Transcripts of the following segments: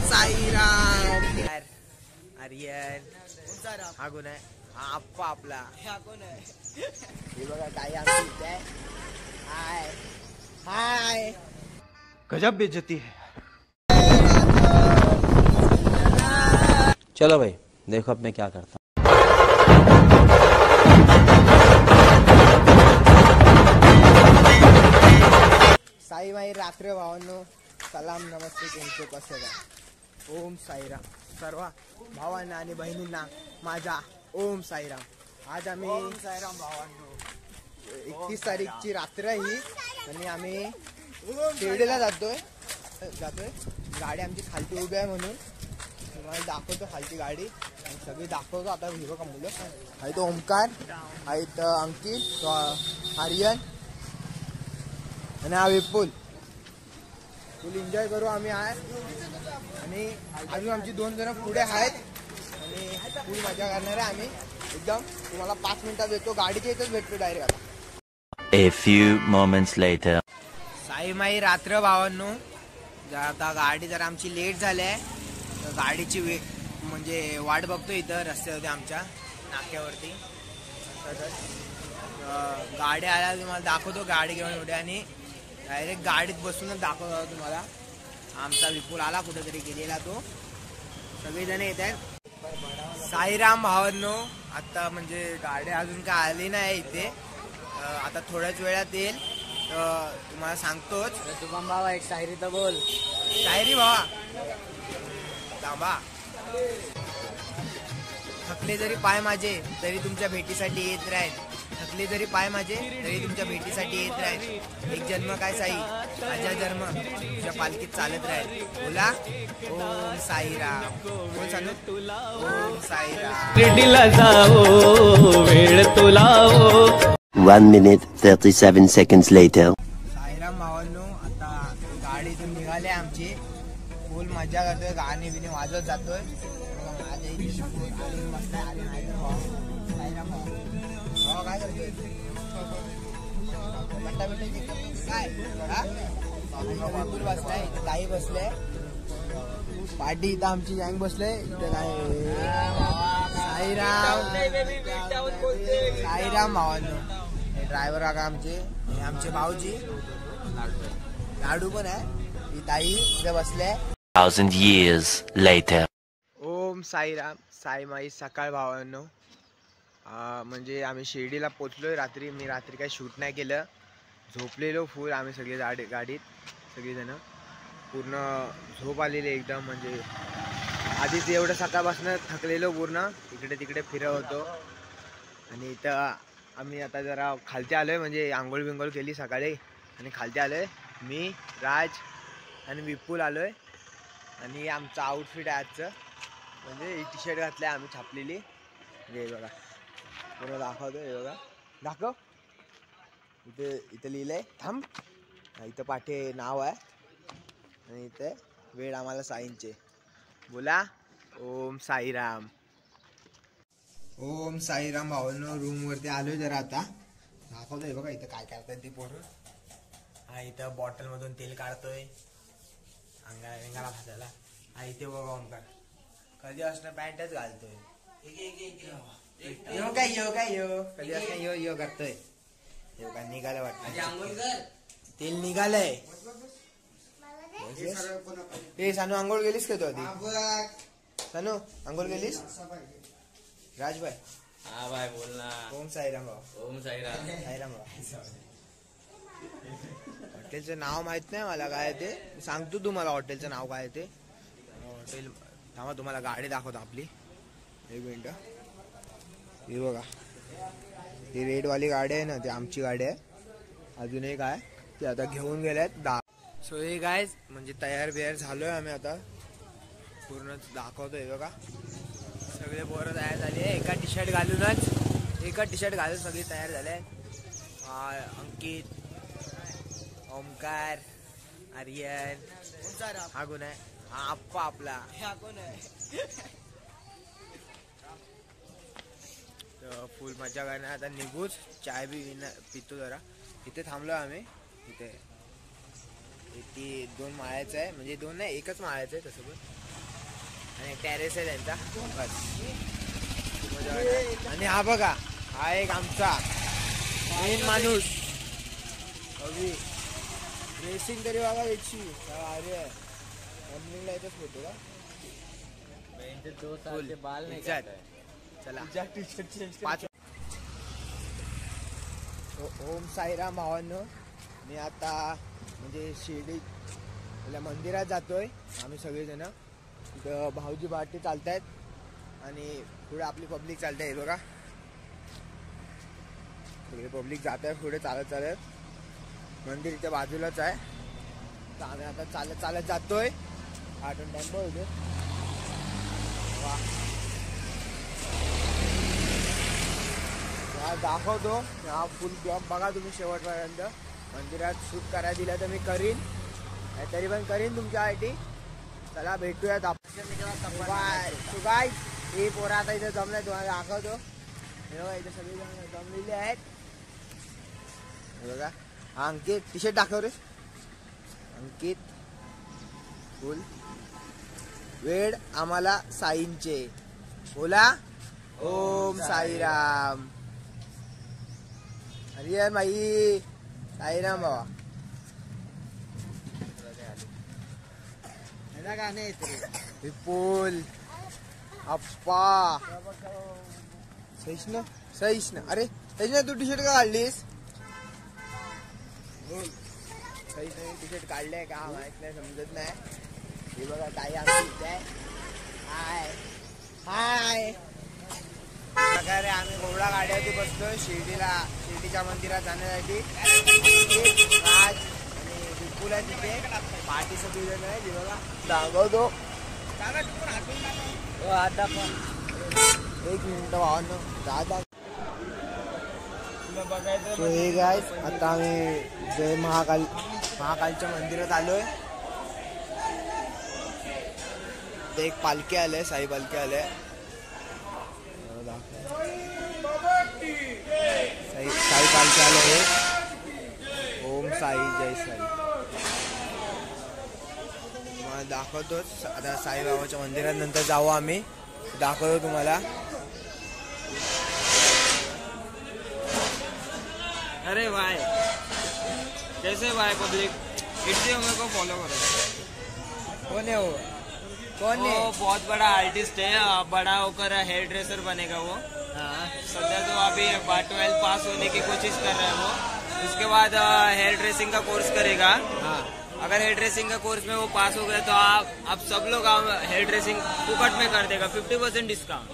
साईराम आर्यन हा कोण आहे? हा आप्पा आपला. हा कोण आहे? हे बघा काय आमची आहे. हाय हाय. गजब बेइज्जती है. चलो भाई देखो अब मैं क्या करता हूँ. साई माई रात्र भावांनो, सलाम नमस्ते. तुमचे कसे काय? ओम साईराम. सर्व भावांना आणि बहिणींना माझा ओम साईराम. आज आम्ही साईराम भावांनो 31 तारीखची रात्र ही आणि आम्ही शिर्डीला जातोय. गाडी आमची खालती उभी आहे म्हणून तुम्हाला दाखवतो खालची गाडी आणि सगळी दाखवतो. आता हिरो का मुलं आहे तो ओमकार आहे, तर अंकित, आर्यन आणि हा विपुल. फुल एन्जॉय करू आम्ही आहे आणि अजून आमची 2 जण पुढे आहेत आणि फुल मजा करणार आहे आम्ही. एकदम तुम्हाला 5 मिनिटात येतो. गाडीच्या इथेच भेटतो डायरेक्ट. आता A few moments later. Sai माई रात्र भावांनो, आता गाडी जर आमची लेट झाली आहे तर गाडीची म्हणजे वाट बघतो इथं रस्त्यावरती आमच्या नाक्यावरती. गाडी आल्या तुम्हाला दाखवतो. गाडी घेऊन उद्या आणि डायरेक्ट गाडीत बसूनच दाखवतो तुम्हाला. आमचा विपुल आला कुठेतरी गेलेला तो. सगळेजण येत आहेत. साईराम भावांनो, आता म्हणजे गाडी अजून काय आली नाही इथे. आता थोड्याच वेळात येईल. तुम्हाला सांगतोच. शुभम भावा एक शायरी तर बोल. शायरी भावा थांबा. थकले जरी पाय माझे तरी तुमच्या भेटीसाठी येत राहील. थकले जरी पाय माझे तरी तुमच्या भेटीसाठी येत राहील. एक जन्म काय साई माझा जन्म तुझ्या पालखीत चालत राहील. बोला ओम साईराम. बोल सांगू. ओम साईराम. शिर्डीला जाओ वेळ तुला. 1 minute 37 seconds later. साईराम भावांनो, आता गाडीतून निघाले आमची. फुल मजा करतोय. गाणी बिणी वाजवत जातोय. काय करतोय? काय विपुल बसलाय, ताई बसले, पार्टी इथं आमची गँग बसले. इथं काय साईराम साईराम भावांनो. ड्रायव्हर आगा आमचे आमचे भाऊजी. लाडू पण आहे. ही ताई इथे बसले. 1000 years later. ओम साईराम. साई माई सकाळ भावांनो. म्हणजे आम्ही शिर्डीला पोचलोय रात्री. मी रात्री काही शूट नाही केलं. झोपलेलो फुल आम्ही सगळे गाडीत सगळेजण. पूर्ण झोप आलेली एकदम. म्हणजे आधीच एवढं सकाळपासून थकलेलो पूर्ण. इकडे तिकडे फिरत होतो. आणि इथं आम्ही आता जरा खालती आलोय. म्हणजे आंघोळ बिंघोळ केली सकाळी आणि खालती आलोय. मी राज आणि विपुल आलोय. आणि आमचं आउटफिट आहे आजचं. म्हणजे ही टी-शर्ट घातली आम्ही छापलेली. हे बघा पूर्ण दाखवतो. हे बघा दाखव. इथे लिहिलंय थांब. इथं पाठी नाव आहे आणि इथे वेळ आम्हाला साईंचे. बोला ओम साईराम. ओम साईराम भावांनो. रूम वरती आलोय जरा आता दाखवतोय. बघा इथं काय करताय ते पोरं. हा इथं बॉटल मधून तेल काढतोय अंगाला भाजायला. हा इथे बघा ओमकार कधी असणं पॅन्टच घालतोय. यो काय कधी असणं यो करतोय. काय निघालं वाटतं. तेल निघालंय. ते सानू आंघोळ गेलीस का तू आधी? सानू आंघोळ गेलीस? राजभाई. हा भाई बोल ना. ओम साईराम भाऊ. ओम साईराम. साईराम भाऊ. हॉटेलचं नाव माहित नाही मला काय ते. सांगतो तुम्हाला हॉटेलचं नाव काय ते. हॉटेल थांबा तुम्हाला गाडी दाखवतो आपली. एक मिनिट. हे बघा ही रेडवाली गाडी आहे ना, ती आमची गाडी आहे. अजून एक आहे ती आता घेऊन गेल्यात. सो हे गाइस म्हणजे तयार बियार झालोय आम्ही आता. पूर्ण दाखवतोय बघा. सगळे पोरं तयार झाले. एका टी शर्ट घालून सगळे तयार झाले. अंकित, ओमकार, आर्यन, हा कोण आहे? हा आप्पा आपला. हा कोण आहे? फुल मजा करणार. आता निघूच. चाय बी पितो जरा. इथे थांबलो आम्ही. इथे 2 माळ्याचं आहे. म्हणजे 2 नाही, एकच माळ्याचं आहे तसं पण. आणि टेरेस आहे त्यांचा बस. आणि हा बघा हा एक आमचा मेन माणूस अभि रेसिंग तरी बघा याची अरे रनिंगला येतच होतो का बाल नाही चला ओम साईराम भावांनो. मी आता म्हणजे शिर्डी मंदिरात जातोय आम्ही सगळेजण. इथं भाऊजी बाटी चालतायत आणि पुढे आपली पब्लिक चालते बघा. सगळे पब्लिक जात आहे पुढे चालत चालत. मंदिर इथे बाजूलाच आहे. तर आम्ही आता चालत चालत जातोय. आठवण टेम्पो होते दाखवतो हा फुल ब्लॉग बघा तुम्ही शेवटपर्यंत. मंदिरात शूट करायला दिलं तर मी करीन तरी पण करीन तुमच्यासाठी. चला भेटूयात गाईस. हे पोरं आता इथे जमलंय तुम्हाला दाखवतो. हे बघा इथे सगळे जण जमलेले आहेत. हे बघा हा अंकित टी शर्ट दाखव रे. अंकित फुल वेळ आम्हाला साईंचे बोला ओम साईराम. अरे माई साईराम बाबा गाणे विपुल अप्पा सहिष्ण सहिष्ण. अरे सहिष्ण तू टी शर्ट का काढलीस. सहिष्ण टी शर्ट काढले का माहित नाही समजत नाही. हे बघा ताई आमची हाय हाय प्रकारे आम्ही घोडा गाड्यावरती बसतोय शिर्डीच्या मंदिरात जाण्यासाठी. राज आणि विपुल आहे तिथे पार्टी सगळी जण आहे. बघा दाखवतो आता पण 1 मिनिट भावांनो दादा. सो हे गाईस आता आम्ही जय महाकालच्या मंदिरात आलोय. ते एक पालखी आले साई पालखी आले. साई पालखी आले. ओम साई जय साई मला दाखवतोच. आता साईबाबाच्या मंदिरात नंतर जाऊ आम्ही. दाखवतो तुम्हाला. अरे भाई कैसे भाई पब्लिक इसलिए मेरे को फॉलो करो. कौन है वो कौन है. वो बहुत बड़ा आर्टिस्ट है. बड़ा होकर हेयर ड्रेसर बनेगा वो. सध्या तो अभी 12th पास होने की कोशिश कर रहा है वो. उसके बाद हेयर ड्रेसिंग का कोर्स करेगा. अगर हेयर ड्रेसिंग का कोर्स में वो पास हो गया तो आप सब लोग हेयर ड्रेसिंग फुकट में कर देगा. 50% डिस्काउंट.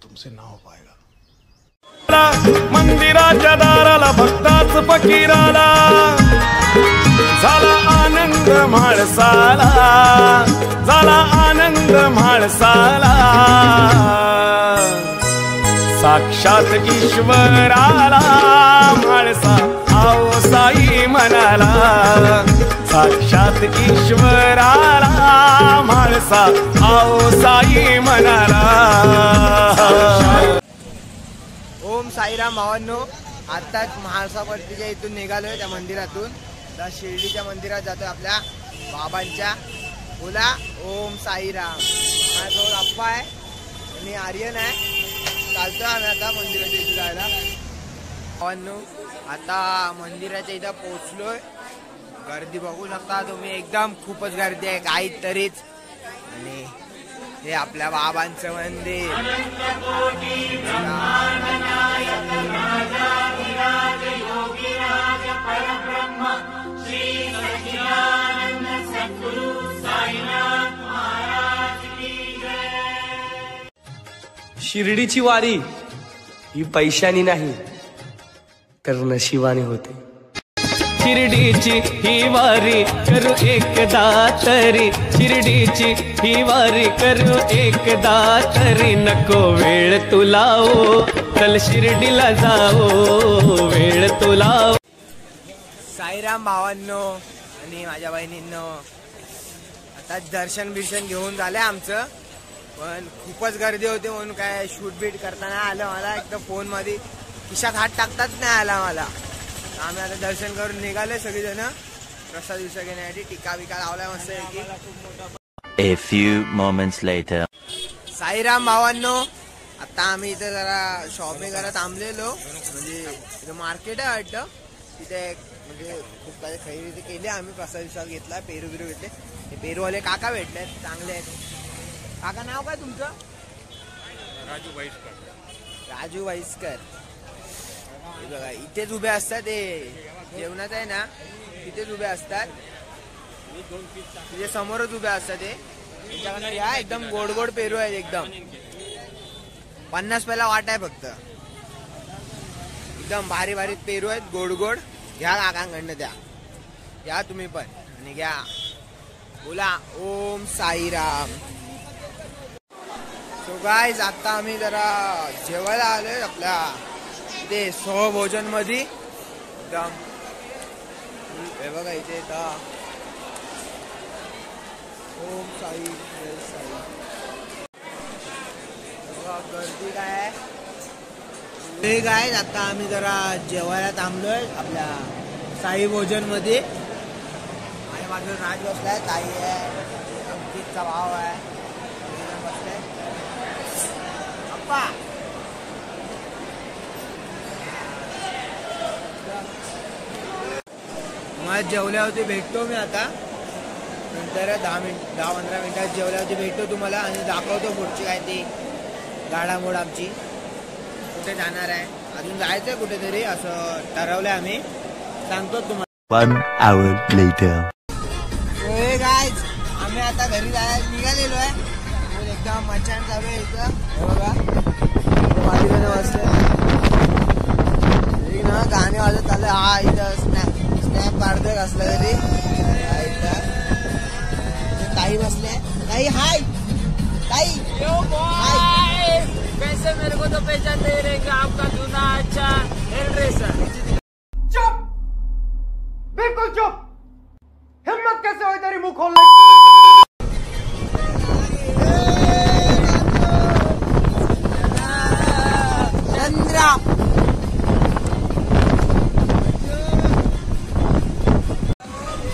तुमसे ना हो पाएगा. मंदिराच्या दाराला भक्ताच फकीराला झाला आनंद म्हाळसाला. झाला आनंद म्हाळसाला. साक्षात ईश्वराला म्हाळसा आओ साई म्हणाला. साक्षात ईश्वराला म्हाळसा आओ साई म्हणाला. ओम साईराम भावांनो. आत्ताच महाळसापर्तीच्या इथून निघालोय त्या मंदिरातून. त्या शिर्डीच्या मंदिरात जातोय आपल्या बाबांच्या. बोला ओम साईराम. माझ्यासोबत अप्पा आहे आणि आर्यन आहे. चालतोय आम्ही आता मंदिराच्या इथे जायला. भावांनो आता मंदिराच्या इथं पोहोचलोय. गर्दी बघू शकता तुम्ही. एकदम खूपच गर्दी आहे काहीतरीच. आणि हे आपल्या बाबांचं मंदिर. शिर्डीची वारी ही पैशानी नाही तर नशिबाने होते. शिर्डीची ही वारी करू एकदा तरी. शिर्डीची ही वारी करू एकदा तरी. नको वेळ तुला ओ चल शिर्डीला जाओ. वेळ तुला. साईराम भावांनो आणि माझ्या बहिणींनो. आता दर्शन बिर्शन घेऊन झालंय आमचं. पण खूपच गर्दी होती म्हणून काय शूट बीट करताना आलं मला. एकदम फोन मध्ये खिशात हात टाकताच नाही आला मला. आम्ही आता दर्शन करून निघाले सगळेजण. प्रसाद विसाद घेण्यासाठी टिका बिका लावलाय मस्त पैकी. A few moments later. Sairam भावांनो, आता आम्ही इथे जरा शॉपिंग करायला थांबलेलो. म्हणजे इथं मार्केट आहे वाटतं, तिथे म्हणजे खूप काही खरेदी केली आम्ही. प्रसाद विसाद घेतला, पेरू बिरू घेतले. ते पेरूवाले काका भेटले, चांगले आहेत. काका नाव काय तुमचं? राजू वाईसकर. हे बघा इथेच उभे असतात, ते जेवणाचं आहे ना तिथेच उभे असतात, तिथे समोरच उभे असतात. ते त्यांच्याकडनं या एकदम गोड गोड पेरू आहेत, एकदम 50 पहिला वाट आहे फक्त. एकदम भारी भारी पेरू आहेत, गोड गोड. घ्या काकांकडनं द्या, या तुम्ही पण आणि घ्या. बोला ओम साईराम. सो गाईज आता आम्ही जरा जेवायला आलोय आपल्या इथे सहभोजन मध्ये. एकदम हे बघा इथे ओम साई जय साई. गर्दी काय आहे. आता आम्ही जरा जेवायला थांबलोय आपल्या साई भोजन मध्ये. आणि माझं राज बसलाय, ताई आहे, अंकितचा भाव आहे, बसलाय अप्पा. मला जेवल्यावरती भेटतो मी आता नंतर 10-15 मिनिटात जेवल्यावरती भेटतो तुम्हाला आणि दाखवतो पुढची काय ती गाडामोड आमची. कुठे जाणार आहे, अजून जायचंय कुठेतरी असं ठरवलंय आम्ही, सांगतो तुम्हाला. 1 hour later. गाईज आम्ही आता घरी जायला निघालेलो आहे. एकदम मचान चालू आहे इथं. हे बघा माझी गाणं वाजतंय ना, गाणे वाजत चाललंय. हा इथं स्नॅप काढतोय कसलं तरी. ताई बसले, ताई हाय, ताई हाय. वैसे मेरे को तो पहचान नहीं रहेगा आपका दूना अच्छा हेयर ड्रेसर. चुप, बिल्कुल चुप. हिम्मत कैसे हो तेरी मुंह खोलने. चंद्रा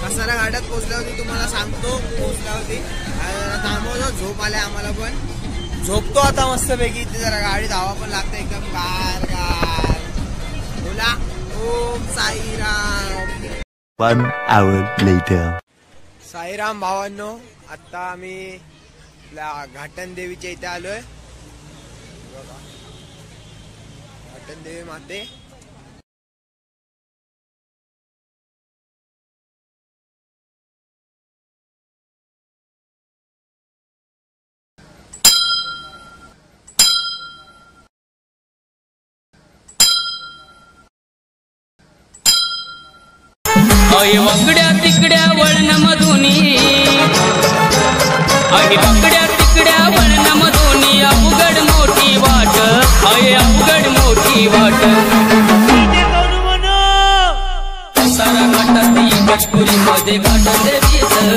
कसारा घाटात पोहोचल्यावरती तुम्हाला सांगतो. पोहोचल्यावरती थांबवतो, झोप आल्या आम्हाला पण. झोपतो आता मस्त पैकी. इथे जरा गाडीत हवा पण लागते, एकदम गार गार. बोला ओम साईराम. 1 hour later. साईराम भावांनो, आता आम्ही आपल्या घाटन देवीच्या इथे आलोय. घाटन देवी माते. अय वाकड्या तिकड्या वळणामधुनी, अय वाकड्या तिकड्या वळणामधुनी अवघड मोठी वाट, अय अवघड मोठी वाट. सारा घाटात मध्ये घाट देवीचं